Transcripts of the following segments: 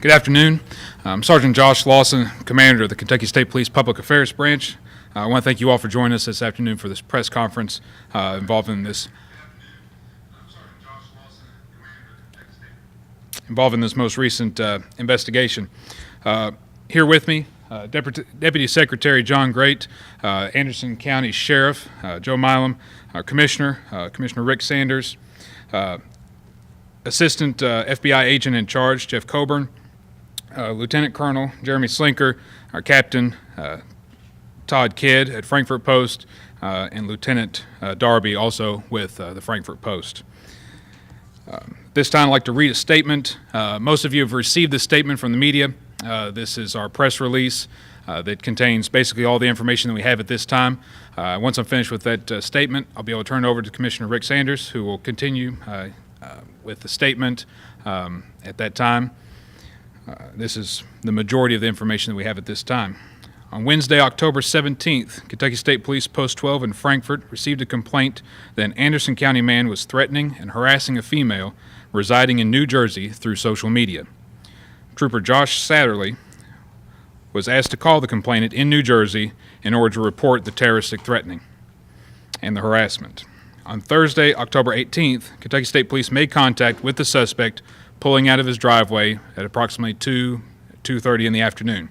Good afternoon. I'm Sergeant Josh Lawson, Commander of the Kentucky State Police Public Affairs Branch. I want to thank you all for joining us this afternoon for this press conference involving this most recent investigation. Here with me, Deputy Secretary John Great, Anderson County Sheriff Joe Milam, Commissioner Rick Sanders, Assistant FBI Agent in Charge Jeff Coburn, Lieutenant Colonel Jeremy Slinker, our Captain Todd Kidd at Frankfurt Post, and Lieutenant Darby also with the Frankfurt Post. This time I'd like to read a statement. Most of you have received this statement from the media. This is our press release that contains basically all the information that we have at this time. Once I'm finished with that statement, I'll be able to turn it over to Commissioner Rick Sanders, who will continue with the statement at that time. This is the majority of the information that we have at this time. On Wednesday, October 17th, Kentucky State Police Post 12 in Frankfurt received a complaint that an Anderson County man was threatening and harassing a female residing in New Jersey through social media. Trooper Josh Satterley was asked to call the complainant in New Jersey in order to report the terroristic threatening and the harassment. On Thursday, October 18th, Kentucky State Police made contact with the suspect pulling out of his driveway at approximately 2:30 in the afternoon.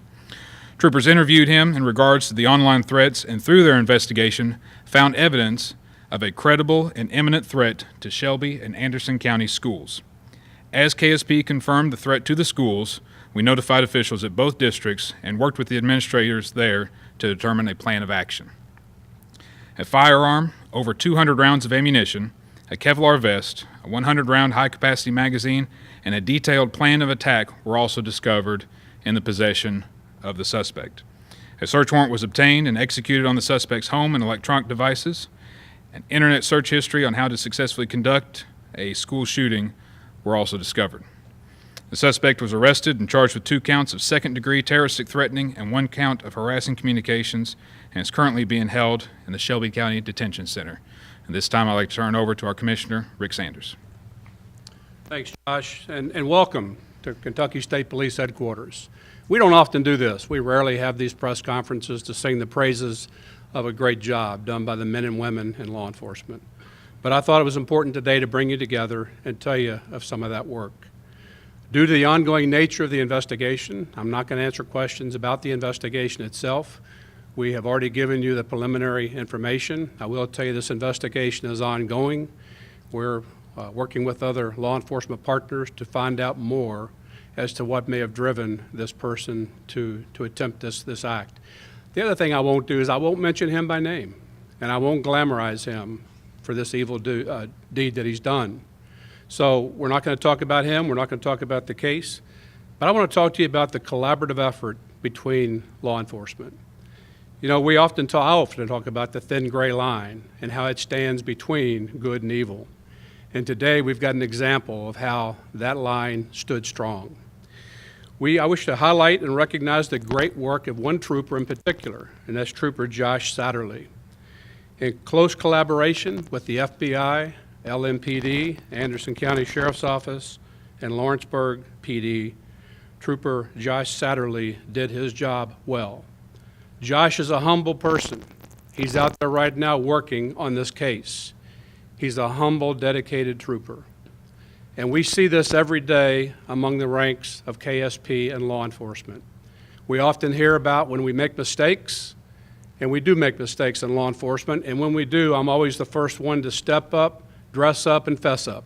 Troopers interviewed him in regards to the online threats and through their investigation found evidence of a credible and imminent threat to Shelby and Anderson County schools. As KSP confirmed the threat to the schools, we notified officials at both districts and worked with the administrators there to determine a plan of action. A firearm, over 200 rounds of ammunition, a Kevlar vest, a 100-round high-capacity magazine, and a detailed plan of attack were also discovered in the possession of the suspect. A search warrant was obtained and executed on the suspect's home and electronic devices. An internet search history on how to successfully conduct a school shooting were also discovered. The suspect was arrested and charged with 2 counts of second-degree terroristic threatening and 1 count of harassing communications, and is currently being held in the Shelby County Detention Center. And this time I'd like to turn over to our Commissioner, Rick Sanders. Thanks, Josh, and welcome to Kentucky State Police Headquarters. We don't often do this. We rarely have these press conferences to sing the praises of a great job done by the men and women in law enforcement. But I thought it was important today to bring you together and tell you of some of that work. Due to the ongoing nature of the investigation, I'm not going to answer questions about the investigation itself. We have already given you the preliminary information. I will tell you this investigation is ongoing. We're working with other law enforcement partners to find out more as to what may have driven this person to attempt this act. The other thing I won't do is I won't mention him by name, and I won't glamorize him for this evil deed that he's done. So we're not going to talk about him. We're not going to talk about the case. But I want to talk to you about the collaborative effort between law enforcement. You know, I often talk about the thin gray line and how it stands between good and evil. And today we've got an example of how that line stood strong. I wish to highlight and recognize the great work of one trooper in particular, and that's Trooper Josh Satterley. In close collaboration with the FBI, LMPD, Anderson County Sheriff's Office, and Lawrenceburg PD, Trooper Josh Satterley did his job well. Josh is a humble person. He's out there right now working on this case. He's a humble, dedicated trooper. And we see this every day among the ranks of KSP and law enforcement. We often hear about when we make mistakes, and we do make mistakes in law enforcement, and when we do, I'm always the first one to step up, dress up, and fess up.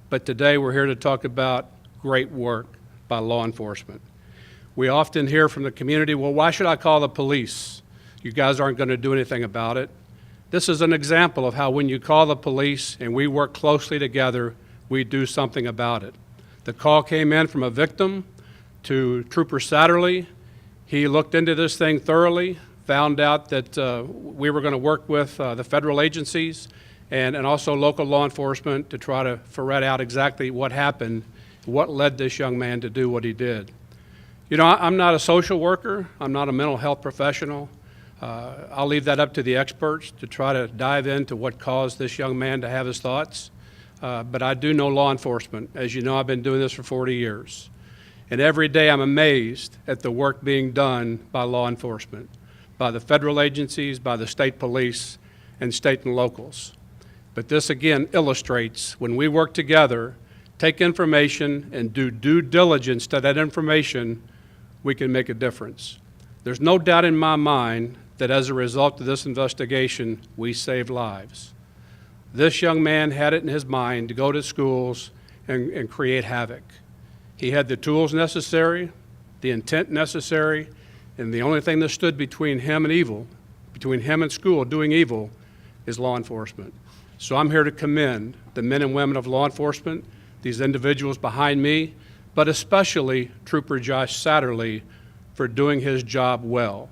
But today we're here to talk about great work by law enforcement. We often hear from the community, well, why should I call the police? You guys aren't going to do anything about it. This is an example of how when you call the police and we work closely together, we do something about it. The call came in from a victim to Trooper Satterley. He looked into this thing thoroughly, found out that we were going to work with the federal agencies and also local law enforcement to try to ferret out exactly what happened, what led this young man to do what he did. You know, I'm not a social worker. I'm not a mental health professional. I'll leave that up to the experts to try to dive into what caused this young man to have his thoughts. But I do know law enforcement. As you know, I've been doing this for 40 years. And every day I'm amazed at the work being done by law enforcement, by the federal agencies, by the state police, and state and locals. But this again illustrates when we work together, take information and do due diligence to that information, we can make a difference. There's no doubt in my mind that as a result of this investigation, we saved lives. This young man had it in his mind to go to schools and create havoc. He had the tools necessary, the intent necessary, and the only thing that stood between him and evil, between him and school doing evil, is law enforcement. So I'm here to commend the men and women of law enforcement, these individuals behind me, but especially Trooper Josh Satterlee for doing his job well.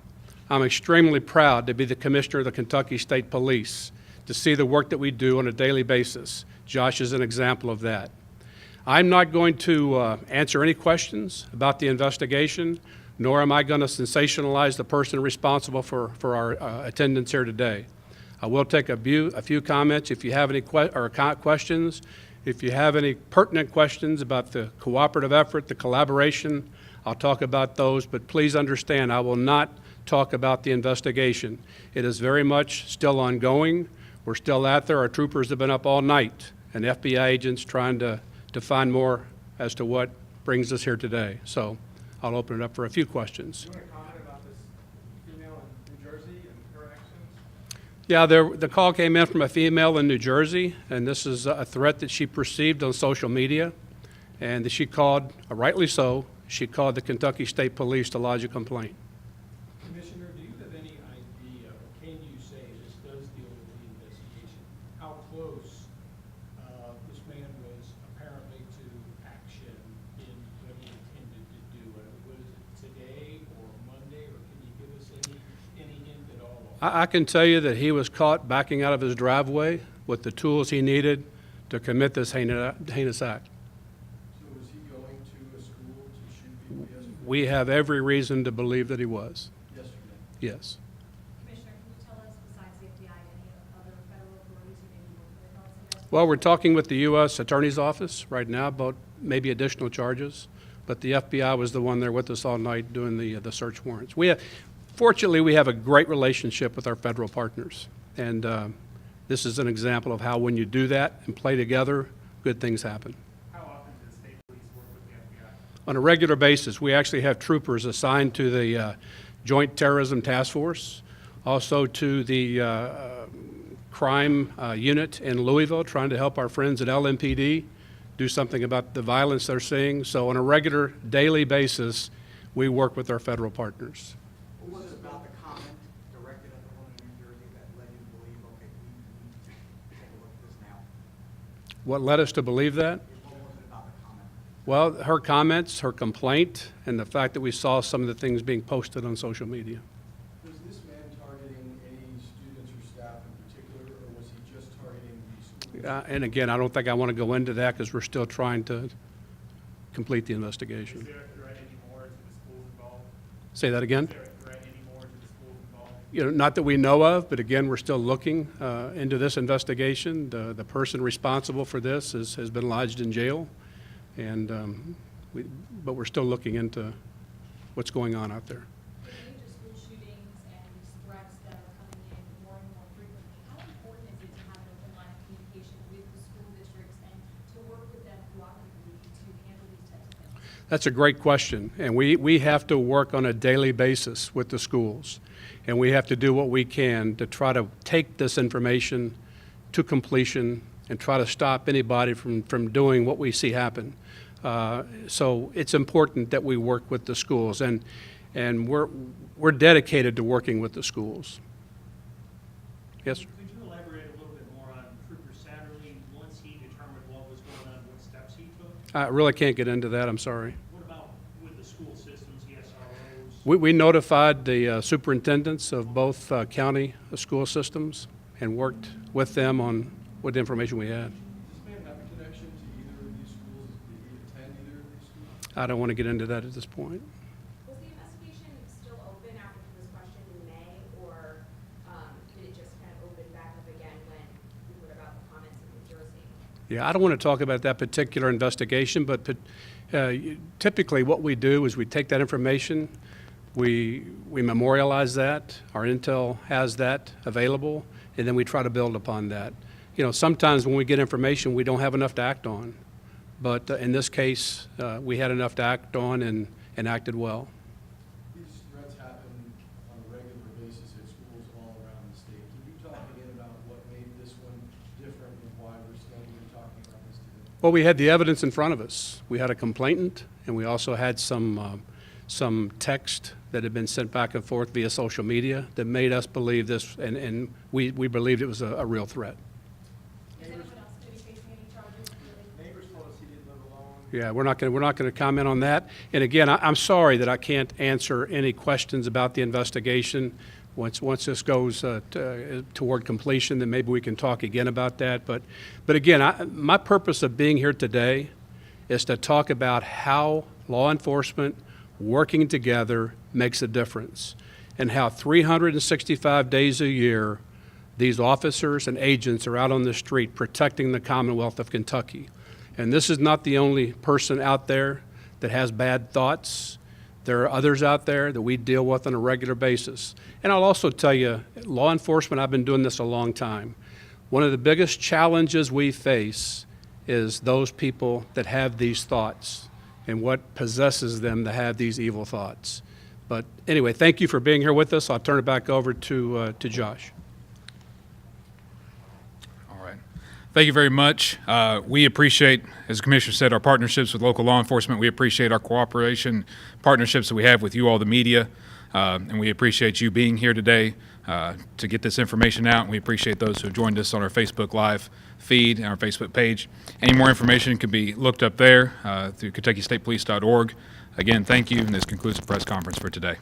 I'm extremely proud to be the Commissioner of the Kentucky State Police, to see the work that we do on a daily basis. Josh is an example of that. I'm not going to answer any questions about the investigation, nor am I going to sensationalize the person responsible for our attendance here today. I will take a few comments if you have any questions. If you have any pertinent questions about the cooperative effort, the collaboration, I'll talk about those, but please understand I will not talk about the investigation. It is very much still ongoing. We're still out there. Our troopers have been up all night, and FBI agents trying to find more as to what brings us here today. So I'll open it up for a few questions. Do you want to comment about this female in New Jersey and her actions? Yeah, the call came in from a female in New Jersey, and this is a threat that she perceived on social media, and that she called, rightly so, she called the Kentucky State Police to lodge a complaint. Commissioner, do you have any idea, or can you say this does deal with the investigation, how close this man was apparently to action in what he intended to do? Was it today or Monday, or can you give us any hint at all? I can tell you that he was caught backing out of his driveway with the tools he needed to commit this heinous act. So was he going to a school to shoot people yesterday? We have every reason to believe that he was. Yesterday. Yes. Commissioner, can you tell us, besides the FBI, any other federal authorities you may be working with on this investigation? Well, we're talking with the U.S. Attorney's Office right now about maybe additional charges, but the FBI was the one there with us all night doing the search warrants. Fortunately, we have a great relationship with our federal partners, and this is an example of how when you do that and play together, good things happen. How often does state police work with the FBI? On a regular basis, we actually have troopers assigned to the Joint Terrorism Task Force, also to the crime unit in Louisville, trying to help our friends at LMPD do something about the violence they're seeing. So on a regular, daily basis, we work with our federal partners. What was it about the comment directed at the woman in New Jersey that led you to believe, okay, we need to take a look at this now? What led us to believe that? What was it about the comment? Well, her comments, her complaint, and the fact that we saw some of the things being posted on social media. Was this man targeting any students or staff in particular, or was he just targeting the schools? And again, I don't think I want to go into that because we're still trying to complete the investigation. Is there a threat anymore to the schools involved? Say that again? Is there a threat anymore to the schools involved? You know, not that we know of, but again, we're still looking into this investigation. The person responsible for this has been lodged in jail, and but we're still looking into what's going on out there. With major school shootings and these threats that are coming in more and more frequently, how important is it to have an open line of communication with the school districts and to work with them cooperatively to handle these types of things? That's a great question, and we have to work on a daily basis with the schools, and we have to do what we can to try to take this information to completion and try to stop anybody from doing what we see happen. So it's important that we work with the schools, and we're dedicated to working with the schools. Yes, sir? Could you elaborate a little bit more on Trooper Satterlee, once he determined what was going on, what steps he took? I really can't get into that, I'm sorry. What about with the school systems, the SROs? We notified the superintendents of both county school systems and worked with them on what information we had. Does this man have a connection to either of these schools? Did he attend either of these schools? I don't want to get into that at this point. Was the investigation still open after he was questioned in May, or did it just kind of open back up again when we heard about the comments in New Jersey? Yeah, I don't want to talk about that particular investigation, but Typically, what we do is we take that information, we memorialize that, our intel has that available, and then we try to build upon that. You know, sometimes when we get information, we don't have enough to act on. But in this case, we had enough to act on and acted well. These threats happen on a regular basis at schools all around the state. Can you talk again about what made this one different and why we're standing here talking about this today? Well, we had the evidence in front of us. We had a complainant, and we also had some text that had been sent back and forth via social media that made us believe this, and we believed it was a real threat. Is anyone else going to be facing any charges? Neighbors told us he didn't live alone. Yeah, we're not going to comment on that. And again, I'm sorry that I can't answer any questions about the investigation. Once this goes toward completion, then maybe we can talk again about that. But again, my purpose of being here today is to talk about how law enforcement working together makes a difference, and how 365 days a year these officers and agents are out on the street protecting the Commonwealth of Kentucky. And this is not the only person out there that has bad thoughts. There are others out there that we deal with on a regular basis. And I'll also tell you, law enforcement, I've been doing this a long time. One of the biggest challenges we face is those people that have these thoughts and what possesses them to have these evil thoughts. But anyway, thank you for being here with us. I'll turn it back over to Josh. All right. Thank you very much. We appreciate, as the Commissioner said, our partnerships with local law enforcement. We appreciate our cooperation, partnerships that we have with you all, the media, and we appreciate you being here today to get this information out. And we appreciate those who have joined us on our Facebook Live feed and our Facebook page. Any more information can be looked up there through KentuckyStatePolice.org. Again, thank you, and this concludes the press conference for today.